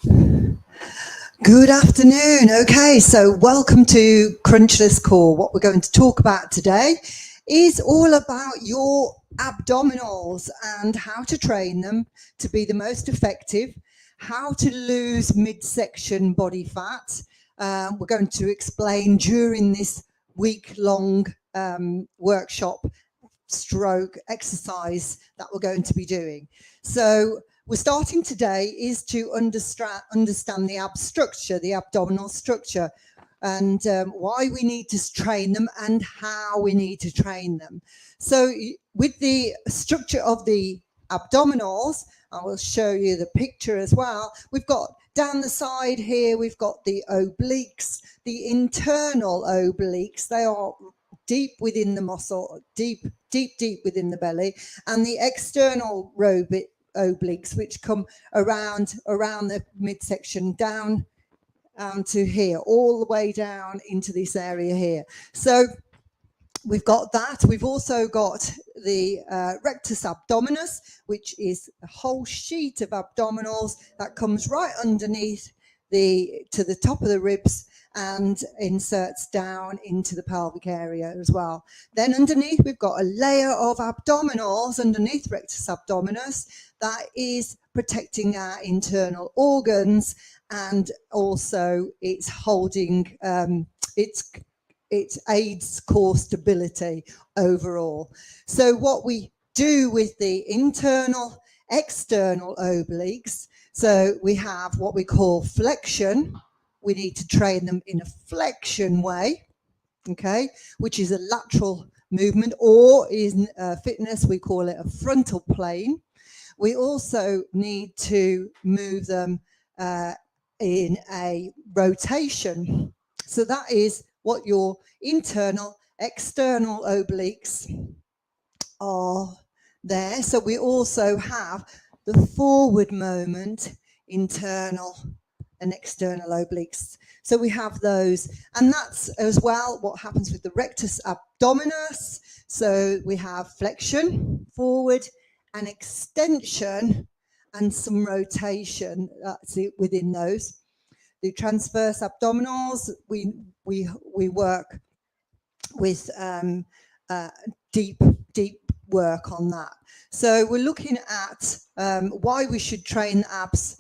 Good afternoon. Okay, so welcome to Crunchless Core. What we're going to talk about today is all about your abdominals and how to train them to be the most effective, how to lose midsection body fat. We're going to explain during this week-long workshop stroke exercise that we're going to be doing. So we're starting today is to understand the ab structure, the abdominal structure, and why we need to train them and how we need to train them. So with the structure of the abdominals, I will show you the picture as well. We've got down the side here, we've got the obliques, the internal obliques. They are deep within the muscle, deep within the belly, and the external obliques, which come around the midsection down to here, all the way down into this area here. So we've got that. We've also got the rectus abdominis, which is a whole sheet of abdominals that comes right underneath to the top of the ribs and inserts down into the pelvic area as well. Then underneath we've got a layer of abdominals underneath rectus abdominis that is protecting our internal organs, and also it's holding it aids core stability overall. So what we do with the internal external obliques, so we have what we call flexion. We need to train them in a flexion way, okay, which is a lateral movement, or in fitness we call it a frontal plane. We also need to move them in a rotation. So that is what your internal, external obliques are there. So we also have the forward moment, internal and external obliques. So we have those, and that's as well what happens with the rectus abdominis. So we have flexion, forward, and extension, and some rotation. That's it within those. The transverse abdominals, we work with deep work on that. So we're looking at why we should train abs.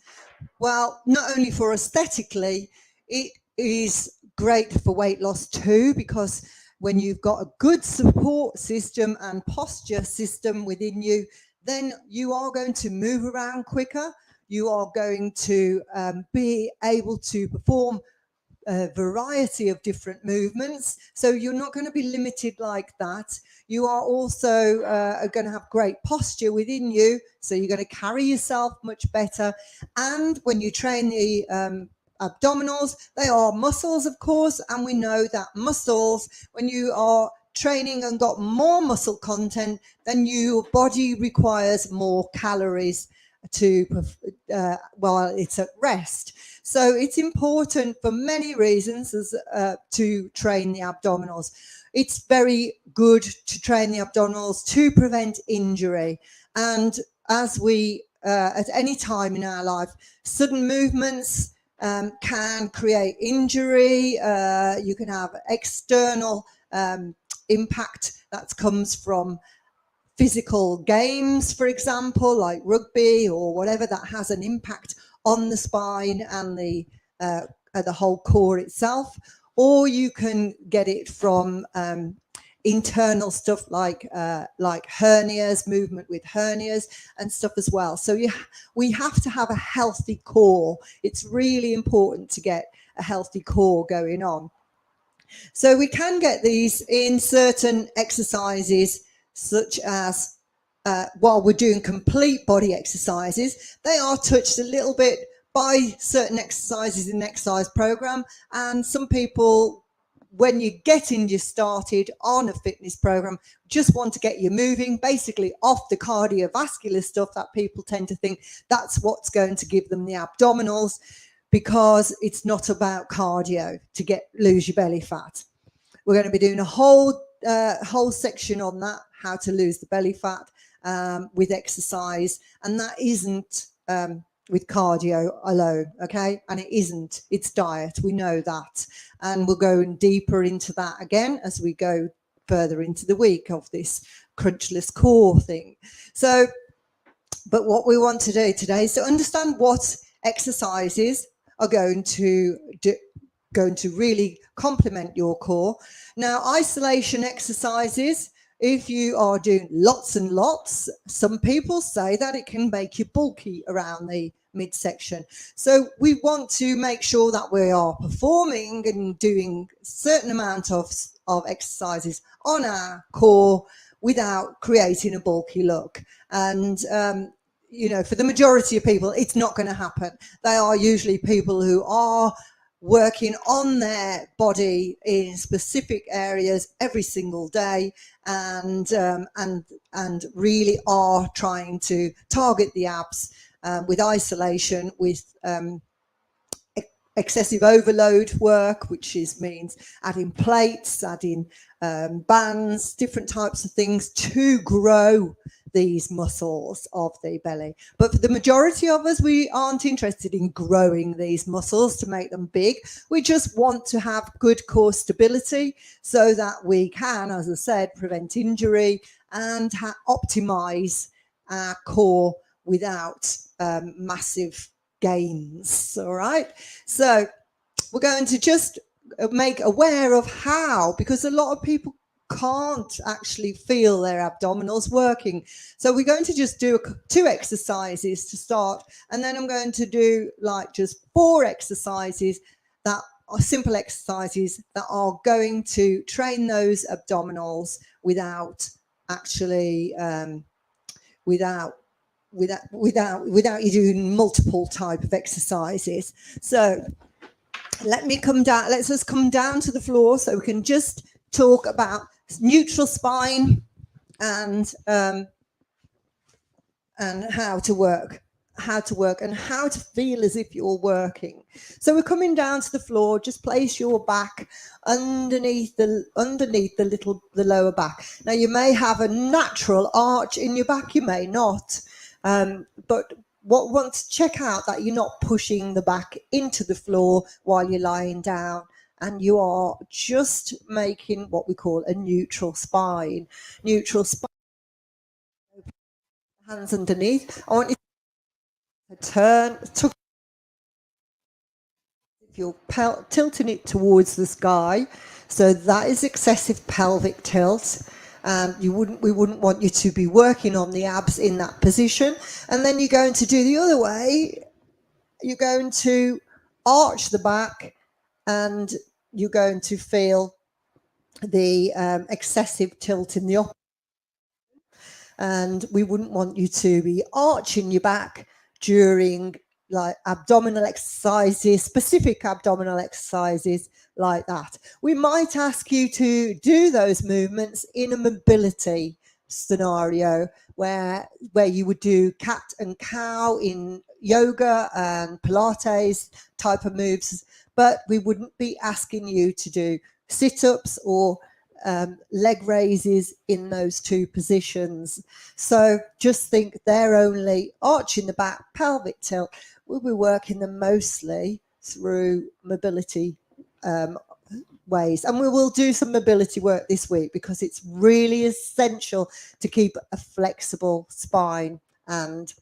Well, not only for aesthetically, it is great for weight loss too, because when you've got a good support system and posture system within you, then you are going to move around quicker. You are going to be able to perform a variety of different movements. So you're not going to be limited like that. You are also going to have great posture within you. So you're going to carry yourself much better. And when you train the abdominals, they are muscles, of course. And we know that muscles, when you are training and got more muscle content, then your body requires more calories to while it's at rest. So it's important for many reasons to train the abdominals. It's very good to train the abdominals to prevent injury. And as we, at any time in our life, sudden movements can create injury. You can have external impact that comes from physical games, for example, like rugby or whatever, that has an impact on the spine and the whole core itself. Or you can get it from internal stuff like hernias, movement with hernias and stuff as well. So we have to have a healthy core. It's really important to get a healthy core going on. So we can get these in certain exercises, such as while we're doing complete body exercises, they are touched a little bit by certain exercises in the exercise program. And some people, when you're getting you started on a fitness program, just want to get you moving, basically off the cardiovascular stuff that people tend to think that's what's going to give them the abdominals, because it's not about cardio to lose your belly fat. We're going to be doing a whole section on that, how to lose the belly fat with exercise, and that isn't with cardio alone, okay? And it isn't, it's diet, we know that. And we'll go deeper into that again as we go further into the week of this Crunchless core thing. So, but what we want to do today is to understand what exercises are going to really complement your core. Now, isolation exercises, if you are doing lots and lots, some people say that it can make you bulky around the midsection. So we want to make sure that we are performing and doing a certain amount of exercises on our core without creating a bulky look. And you know, for the majority of people, it's not going to happen. They are usually people who are working on their body in specific areas every single day, and really are trying to target the abs with isolation, with excessive overload work, which means adding plates, adding bands, different types of things to grow these muscles of the belly. But for the majority of us, we aren't interested in growing these muscles to make them big. We just want to have good core stability so that we can, as I said, prevent injury and optimize our core without massive gains. All right, so we're going to just make aware of how, because a lot of people can't actually feel their abdominals working. So we're going to just do 2 exercises to start, and then I'm going to do like just 4 exercises that are simple exercises that are going to train those abdominals without actually without you doing multiple type of exercises. So let's just come down to the floor so we can just talk about neutral spine and how to work and how to feel as if you're working. So we're coming down to the floor. Just place your back underneath the lower back. Now, you may have a natural arch in your back, you may not, but want to check out that you're not pushing the back into the floor while you're lying down, and you are just making what we call a neutral spine. Hands underneath. I want you to turn, if you're tilting it towards the sky, so that is excessive pelvic tilt. We wouldn't want you to be working on the abs in that position. And then you're going to do the other way. You're going to arch the back, and you're going to feel the excessive tilt in the opposite. And we wouldn't want you to be arching your back during like abdominal exercises, specific abdominal exercises like that. We might ask you to do those movements in a mobility scenario where you would do cat and cow in yoga and Pilates type of moves, but we wouldn't be asking you to do sit-ups or leg raises in those 2 positions. So just think they're only arching the back, pelvic tilt. We'll be working them mostly through mobility ways. And we will do some mobility work this week because it's really essential to keep a flexible spine and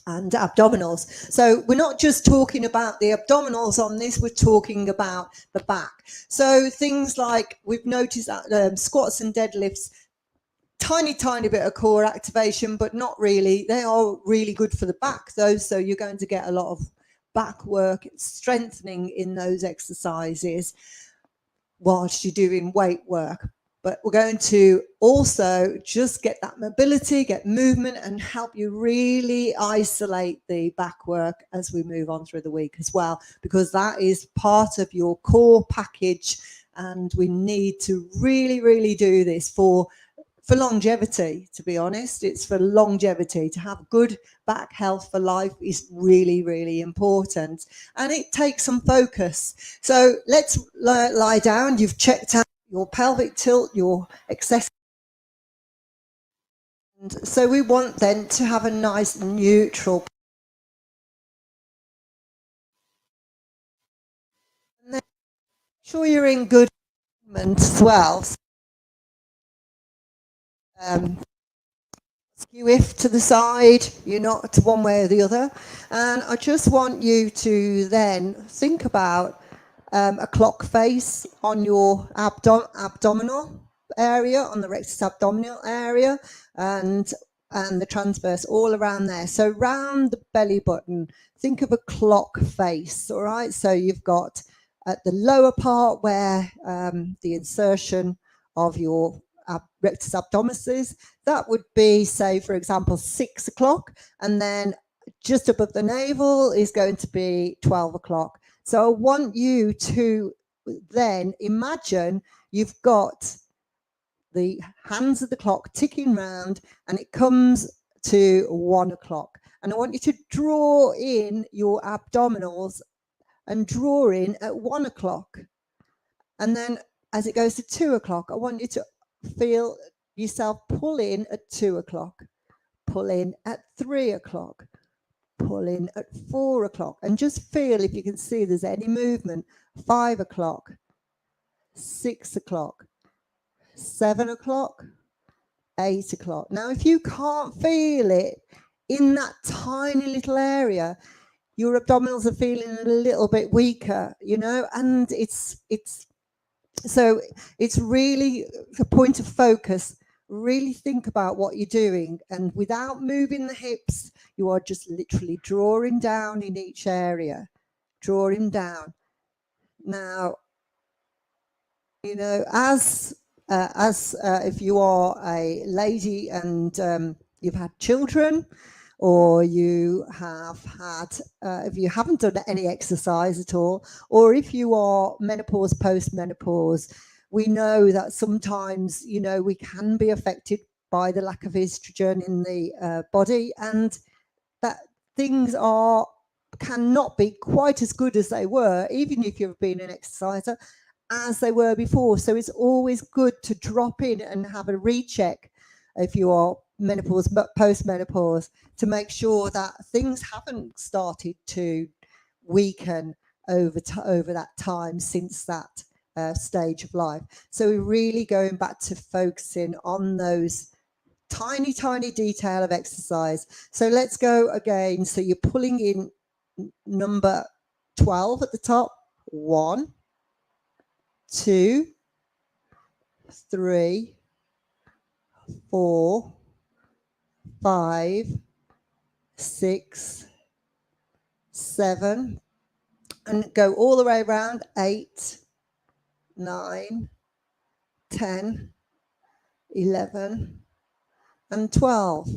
abdominals. So we're not just talking about the abdominals on this, we're talking about the back. So things like we've noticed that squats and deadlifts, tiny bit of core activation, but not really. They are really good for the back though, so you're going to get a lot of back work, strengthening in those exercises whilst you're doing weight work. But we're going to also just get that mobility, get movement, and help you really isolate the back work as we move on through the week as well, because that is part of your core package. And we need to really do this for longevity, to be honest. It's for longevity. To have good back health for life is really important, and it takes some focus. So let's lie down. You've checked out your pelvic tilt, your excessive. So we want then to have a nice neutral And then make sure you're in good movement as well. Um, Skew if to the side, you're not one way or the other. And I just want you to then think about a clock face on your abdominal area, on the rectus abdominal area, and the transverse all around there. So round the belly button, think of a clock face, all right? So you've got at the lower part where the insertion of your rectus abdominis is, that would be, say, for example, 6 o'clock, and then just above the navel is going to be 12 o'clock. So I want you to then imagine you've got the hands of the clock ticking round and it comes to 1 o'clock. And I want you to draw in your abdominals and draw in at 1 o'clock. And then as it goes to 2 o'clock, I want you to feel yourself pull in at 2 o'clock, pull in at 3 o'clock, pull in at 4 o'clock, and just feel if you can see there's any movement. 5 o'clock, 6 o'clock, 7 o'clock, 8 o'clock. Now, if you can't feel it in that tiny little area, your abdominals are feeling a little bit weaker, you know, and so it's really a point of focus. Really think about what you're doing, and without moving the hips, you are just literally drawing down in each area, drawing down. Now, you know, as if you are a lady and you've had children, or you have had, if you haven't done any exercise at all, or if you are menopause, post-menopause, we know that sometimes, you know, we can be affected by the lack of estrogen in the body, and that things cannot be quite as good as they were, even if you've been an exerciser, as they were before. So it's always good to drop in and have a recheck if you are menopause, post-menopause, to make sure that things haven't started to weaken over that time since that stage of life. So we're really going back to focusing on those tiny detail of exercise. So let's go again. So you're pulling in number 12 at the top. 1, 2, 3, 4, 5, 6, 7, and go all the way around. 8, 9, 10, 11, and 12.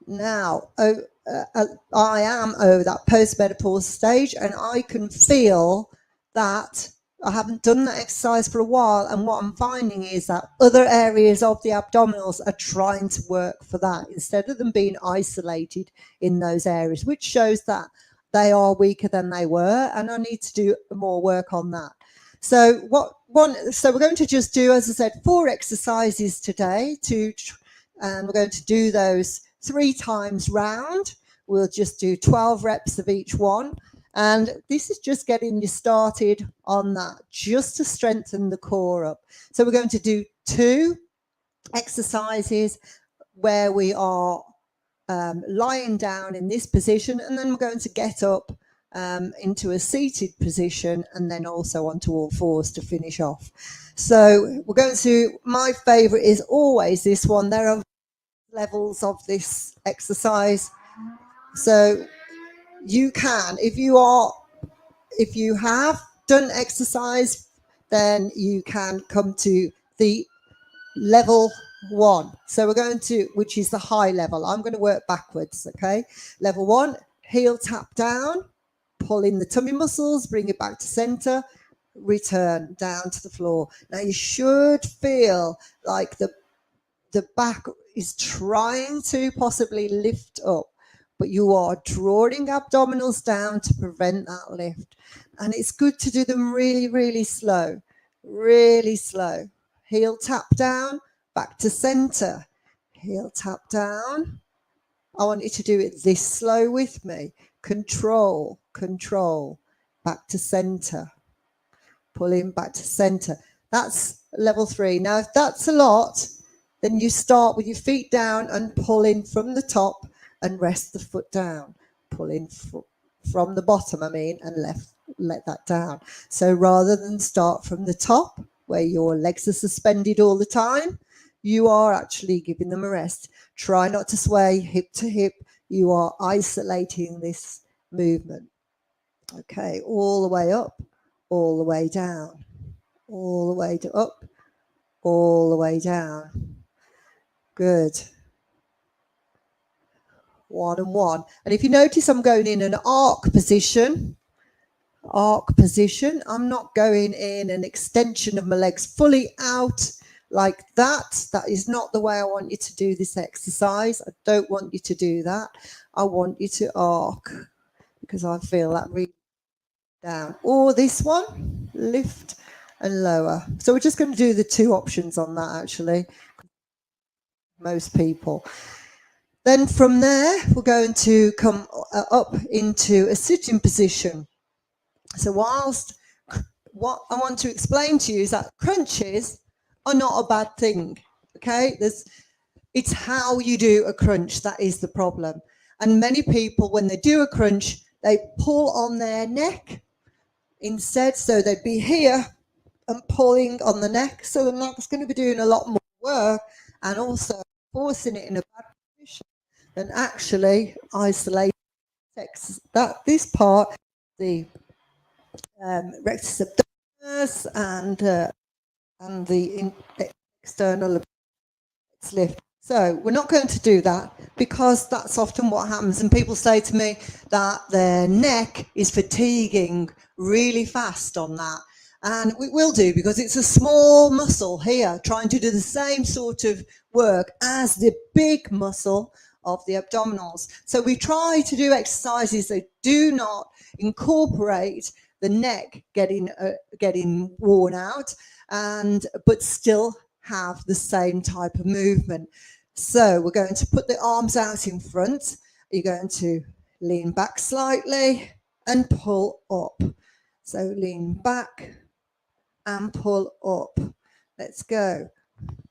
Now, I am over that postmenopause stage, and I can feel that I haven't done that exercise for a while, and what I'm finding is that other areas of the abdominals are trying to work for that instead of them being isolated in those areas, which shows that they are weaker than they were, and I need to do more work on that. So so we're going to just do, as I said, 4 exercises today, and we're going to do those 3 times round. We'll just do 12 reps of each one. And this is just getting you started on that, just to strengthen the core up. So we're going to do 2 exercises where we are lying down in this position, and then we're going to get up into a seated position, and then also onto all fours to finish off. So we're going to, my favorite is always this one. There are levels of this exercise. So you can, if you have done exercise, then you can come to the level 1. So we're going to, which is the high level. I'm going to work backwards, okay? Level 1, heel tap down, pull in the tummy muscles, bring it back to center, return down to the floor. Now you should feel like the back is trying to possibly lift up, but you are drawing abdominals down to prevent that lift. And it's good to do them really slow, really slow. Heel tap down, back to center. Heel tap down. I want you to do it this slow with me. Control, back to center. pulling back to center. That's level 3. Now, if that's a lot, then you start with your feet down and pulling from the top and rest the foot down. Pulling from the bottom, and let that down. So rather than start from the top, where your legs are suspended all the time, you are actually giving them a rest. Try not to sway hip to hip. You are isolating this movement. Okay, all the way up, all the way down, all the way up, all the way down. Good. 1 and 1. And if you notice, I'm going in an arc position. I'm not going in an extension of my legs fully out like that. That is not the way I want you to do this exercise. I don't want you to do that. I want you to arc, because I feel that really down. Or this one, lift and lower. So we're just going to do the 2 options on that, actually. Most people. Then from there, we're going to come up into a sitting position. So whilst what I want to explain to you is that crunches are not a bad thing, okay? It's how you do a crunch that is the problem. And many people, when they do a crunch, they pull on their neck instead. So they'd be here and pulling on the neck. So the neck's going to be doing a lot more work and also forcing it in a bad position than actually isolating this part, the rectus abdominis and the external lift. So we're not going to do that, because that's often what happens. And people say to me that their neck is fatiguing really fast on that. And it will do, because it's a small muscle here trying to do the same sort of work as the big muscle of the abdominals. So we try to do exercises that do not incorporate the neck getting worn out, but still have the same type of movement. So we're going to put the arms out in front. You're going to lean back slightly and pull up. So lean back and pull up. Let's go.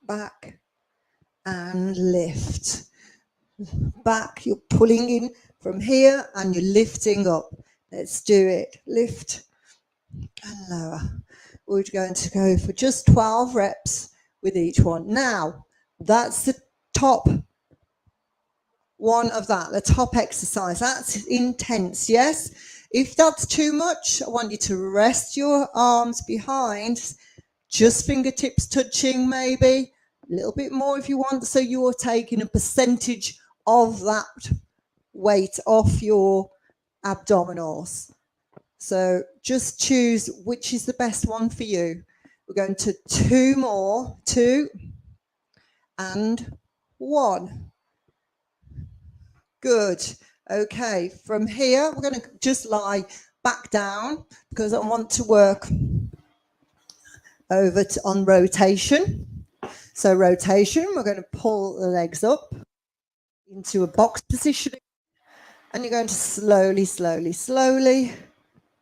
Back and lift. Back, you're pulling in from here and you're lifting up. Let's do it. Lift and lower. We're going to go for just 12 reps with each one. Now, that's the top one of that, the top exercise. That's intense, yes? If that's too much, I want you to rest your arms behind, just fingertips touching maybe, a little bit more if you want, so you're taking a percentage of that weight off your abdominals. So just choose which is the best one for you. We're going to 2 more, 2 and 1. Good. Okay, from here, we're going to just lie back down, because I want to work over on rotation. So rotation, we're going to pull the legs up into a box position, and you're going to slowly, slowly, slowly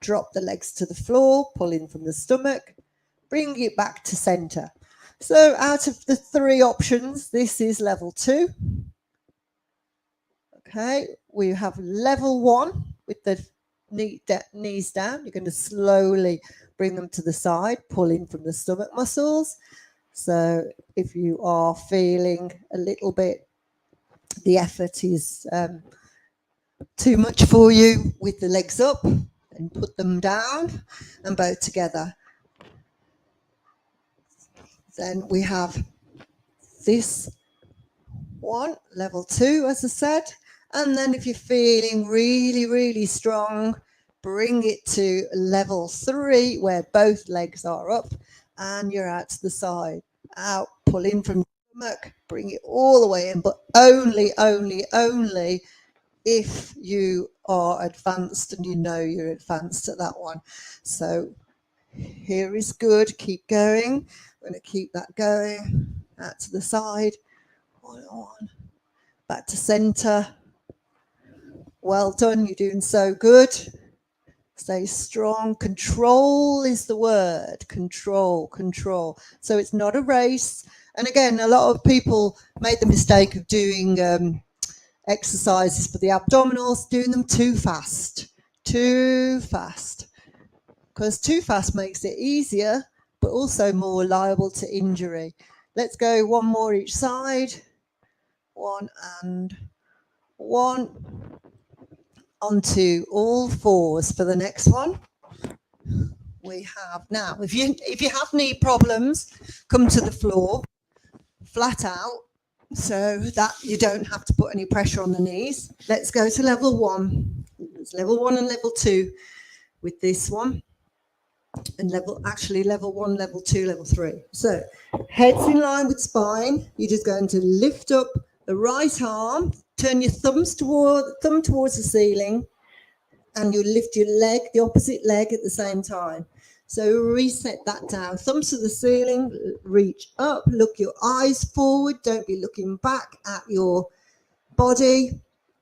drop the legs to the floor, pull in from the stomach, bring it back to center. So out of the 3 options, this is level 2. Okay, we have level 1 with the knees down. You're going to slowly bring them to the side, pull in from the stomach muscles. So if you are feeling a little bit, the effort is too much for you, with the legs up, and put them down and both together. Then we have this one, level 2, as I said. And then if you're feeling really, really strong, bring it to level 3, where both legs are up and you're out to the side. Out, pull in from the stomach, bring it all the way in, but only if you are advanced and you know you're advanced at that one. So here is good. Keep going. We're going to keep that going. Out to the side. 1 on. Back to center. Well done. You're doing so good. Stay strong. Control is the word. Control, control. So it's not a race. And again, a lot of people made the mistake of doing exercises for the abdominals, doing them too fast. Too fast. Because too fast makes it easier, but also more liable to injury. Let's go one more each side. 1 and 1. Onto all fours for the next one. We have now, if you have knee problems, come to the floor flat out so that you don't have to put any pressure on the knees. Let's go to level 1. It's level 1 and level 2 with this one. And level 1, level 2, level 3. So head's in line with spine. You're just going to lift up the right arm, turn your thumb towards the ceiling, and you lift your leg, the opposite leg at the same time. So reset that down. Thumbs to the ceiling, reach up, look your eyes forward. Don't be looking back at your body.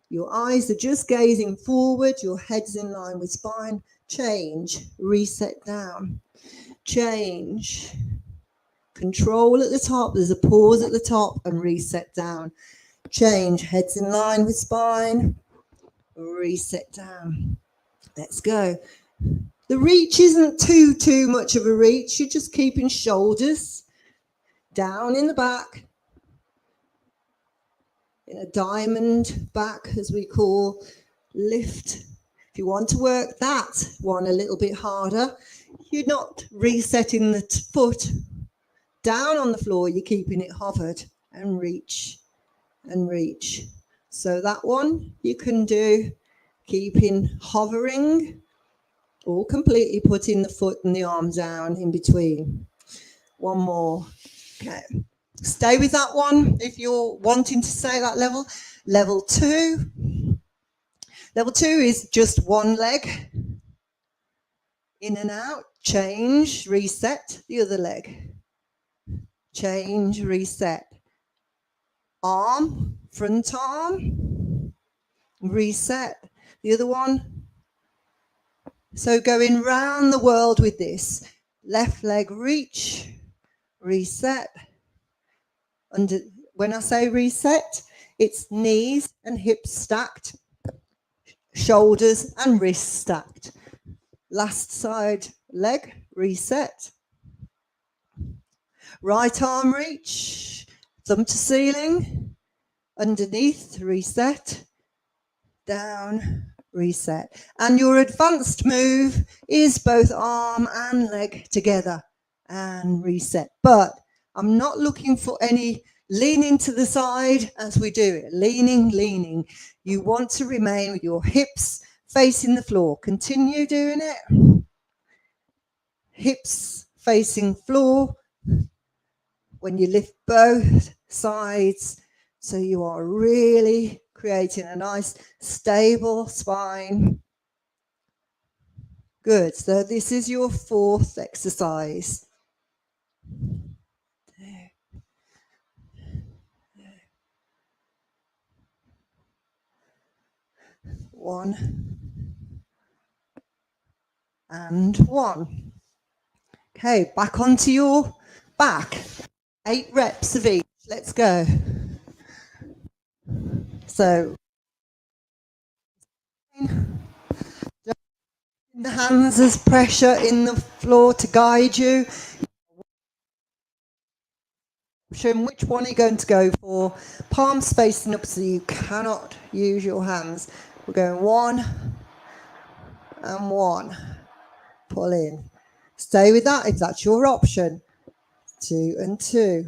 Your eyes are just gazing forward. Your head's in line with spine. Change, reset down. Change. Control at the top. There's a pause at the top and reset down. Change, head's in line with spine. Reset down. Let's go. The reach isn't too much of a reach. You're just keeping shoulders down in the back, in a diamond back, as we call, lift. If you want to work that one a little bit harder, you're not resetting the foot down on the floor, you're keeping it hovered, and reach and reach. So that one you can do keeping hovering, or completely putting the foot and the arm down in between. One more. Okay. Stay with that one if you're wanting to stay at that level. Level 2. Level 2 is just one leg. In and out. Change, reset the other leg. Change, reset. Arm, front arm. Reset the other one. So going round the world with this. Left leg reach, reset. When I say reset, it's knees and hips stacked, shoulders and wrists stacked. Last side leg, reset. Right arm reach, thumb to ceiling, underneath, reset, down, reset. And your advanced move is both arm and leg together and reset. But I'm not looking for any leaning to the side as we do it. Leaning. You want to remain with your hips facing the floor. Continue doing it. Hips facing floor. When you lift both sides, so you are really creating a nice stable spine. Good. So this is your 4th exercise. 1 and 1. Okay, back onto your back. 8 reps of each. Let's go. So the hands as pressure in the floor to guide you. Which one are you going to go for? Palms facing up so you cannot use your hands. We're going 1 and 1. Pull in. Stay with that if that's your option. 2 and 2.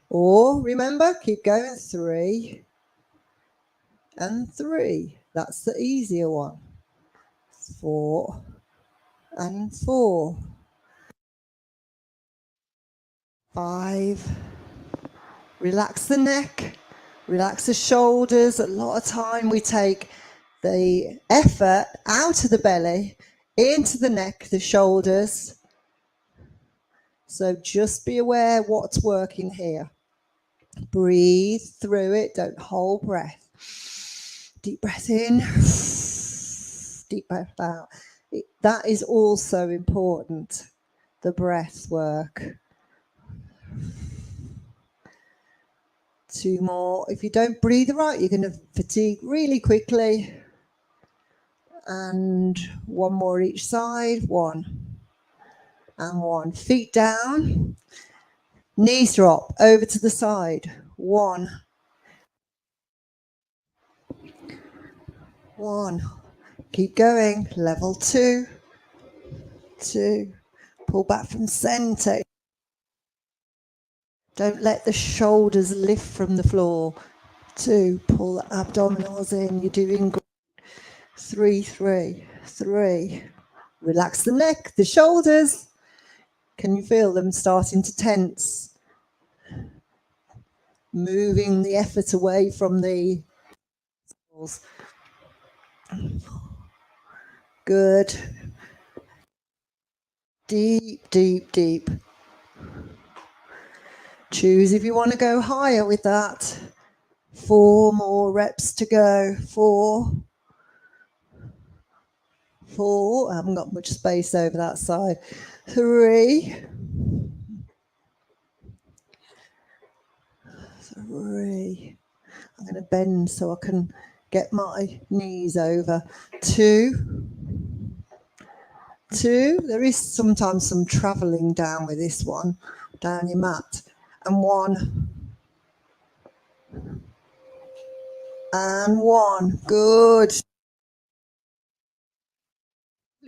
Or remember, keep going. 3 and 3. That's the easier one. 4 and 4. 5. Relax the neck, relax the shoulders. A lot of time we take the effort out of the belly, into the neck, the shoulders. So just be aware what's working here. Breathe through it, don't hold breath. Deep breath in, deep breath out. That is also important, the breath work. 2 more. If you don't breathe right, you're going to fatigue really quickly. And 1 more each side. 1 and 1. Feet down. Knees drop over to the side. 1. 1. Keep going. Level 2. 2. Pull back from center. Don't let the shoulders lift from the floor. 2. Pull the abdominals in. You're doing great. 3, 3, 3. Relax the neck, the shoulders. Can you feel them starting to tense? Moving the effort away from the muscles. Good. Deep, deep, deep. Choose if you want to go higher with that. 4 more reps to go. 4. 4. I haven't got much space over that side. 3. 3. I'm going to bend so I can get my knees over. 2. 2. There is sometimes some travelling down with this one, down your mat. And 1. And 1. Good.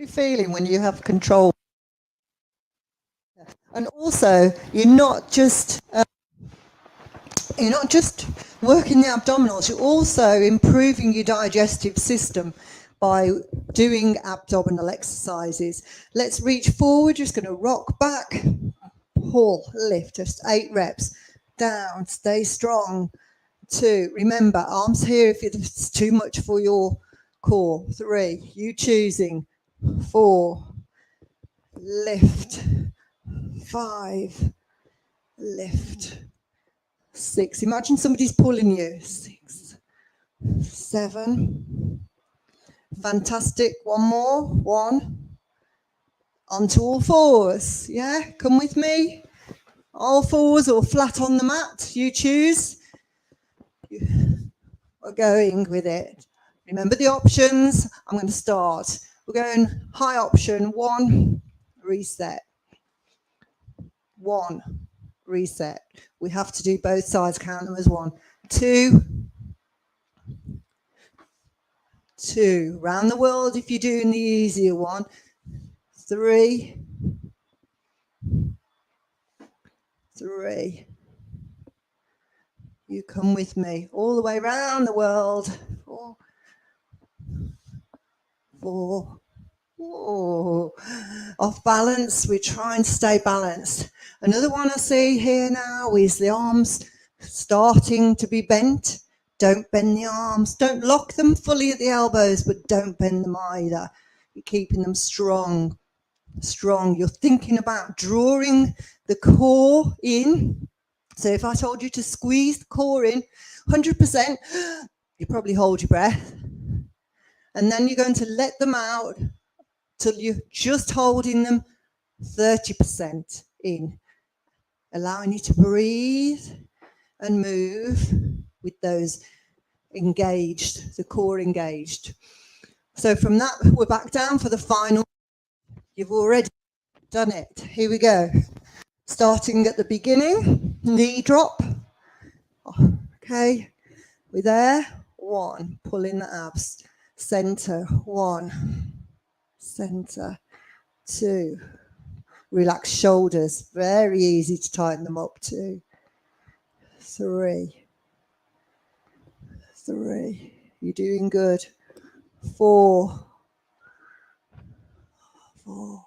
Feeling when you have control. And also, you're not just working the abdominals, you're also improving your digestive system by doing abdominal exercises. Let's reach forward, just going to rock back, pull, lift, just 8 reps. Down, stay strong. 2, remember, arms here if it's too much for your core. 3, you choosing. 4, lift. 5, lift. 6, imagine somebody's pulling you. 6, 7, fantastic. 1 more. 1, onto all 4s. Yeah, come with me. All 4s or flat on the mat, you choose. We're going with it. Remember the options. I'm going to start. We're going high option. 1, reset. 1, reset. We have to do both sides, count them as 1. 2, 2. Round the world if you're doing the easier one. 3, 3. You come with me all the way around the world. 4, 4. Oh, off balance, we try and stay balanced. Another one I see here now is the arms starting to be bent. Don't bend the arms. Don't lock them fully at the elbows, but don't bend them either. You're keeping them strong, strong. You're thinking about drawing the core in. So if I told you to squeeze the core in 100%, you probably hold your breath. And then you're going to let them out till you're just holding them 30% in, allowing you to breathe and move with those engaged, the core engaged. So from that, we're back down for the final. You've already done it. Here we go. Starting at the beginning, knee drop. Okay, we're there. 1, pull in the abs. Center, 1. Center, 2. Relax shoulders. Very easy to tighten them up. 2, 3. 3. You're doing good. 4. 4.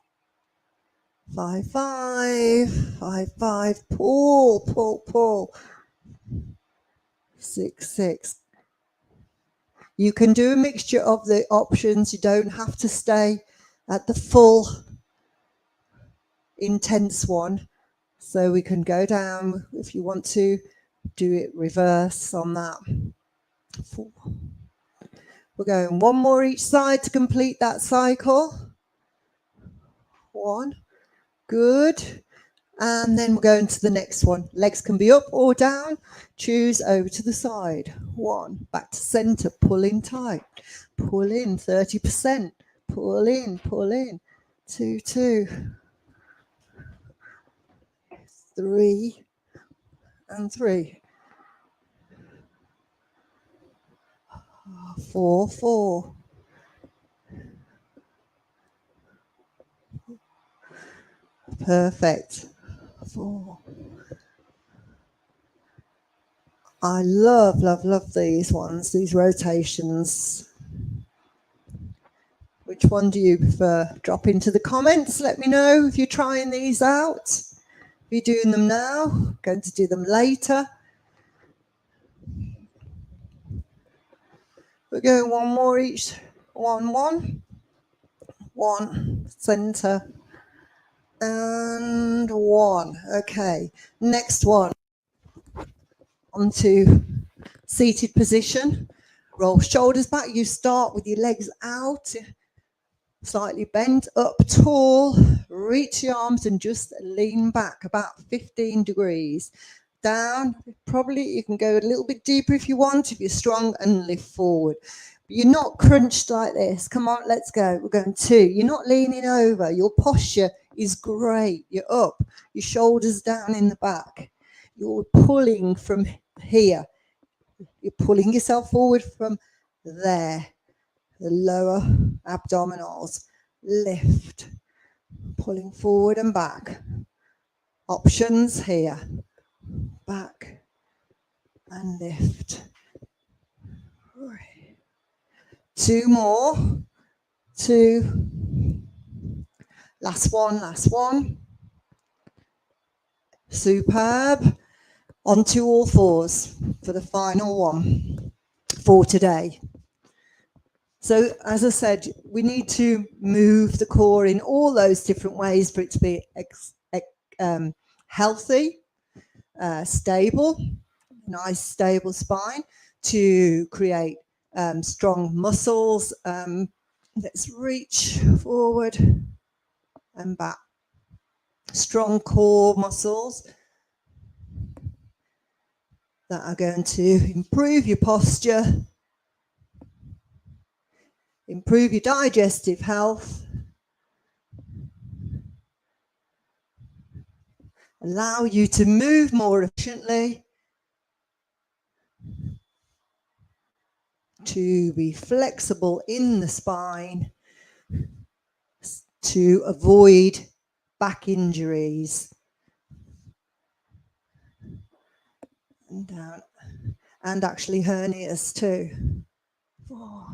5, 5. 5, 5. Pull, pull, pull. 6, 6. You can do a mixture of the options. You don't have to stay at the full intense one. So we can go down if you want to do it reverse on that. 4. We're going one more each side to complete that cycle. One. Good. And then we're going to the next one. Legs can be up or down. Choose over to the side. One. Back to center. Pull in tight. Pull in 30%. Pull in, pull in. 2, 2. 3 and 3. 4, 4. Perfect. 4. I love, love, love these ones, these rotations. Which one do you prefer? Drop into the comments. Let me know if you're trying these out. If you're doing them now, going to do them later. We're going one more each. 1, 1. 1, center. And 1. Okay, next one. Onto seated position. Roll shoulders back. You start with your legs out, slightly bent, up tall. Reach your arms and just lean back about 15 degrees. Down, probably you can go a little bit deeper if you want, if you're strong, and lift forward. But you're not crunched like this. Come on, let's go. We're going 2. You're not leaning over. Your posture is great. You're up. Your shoulders down in the back. You're pulling from here. You're pulling yourself forward from there. The lower abdominals. Lift. Pulling forward and back. Options here. Back and lift. 2 more. 2. Last one, last one. Superb. Onto all fours for the final one for today. So as I said, we need to move the core in all those different ways for it to be healthy, stable, nice stable spine, to create strong muscles. Let's reach forward and back. Strong core muscles that are going to improve your posture, improve your digestive health, allow you to move more efficiently, to be flexible in the spine, to avoid back injuries. And down. And actually hernias too. 4.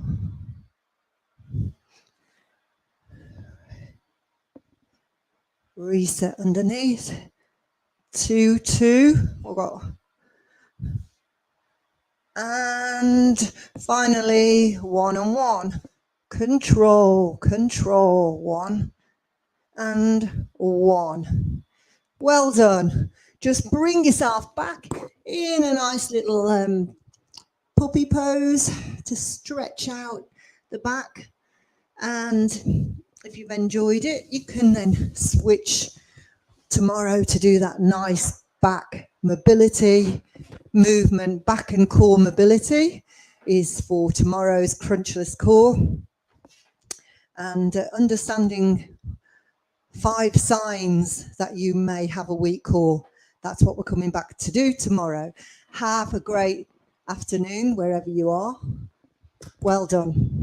Reset underneath. 2, 2. We've got. And finally, 1 and 1. Control, control. 1 and 1. Well done. Just bring yourself back in a nice little puppy pose to stretch out the back. And if you've enjoyed it, you can then switch tomorrow to do that nice back mobility movement. Back and core mobility is for tomorrow's Crunchless core. And understanding 5 signs that you may have a weak core. That's what we're coming back to do tomorrow. Have a great afternoon wherever you are. Well done.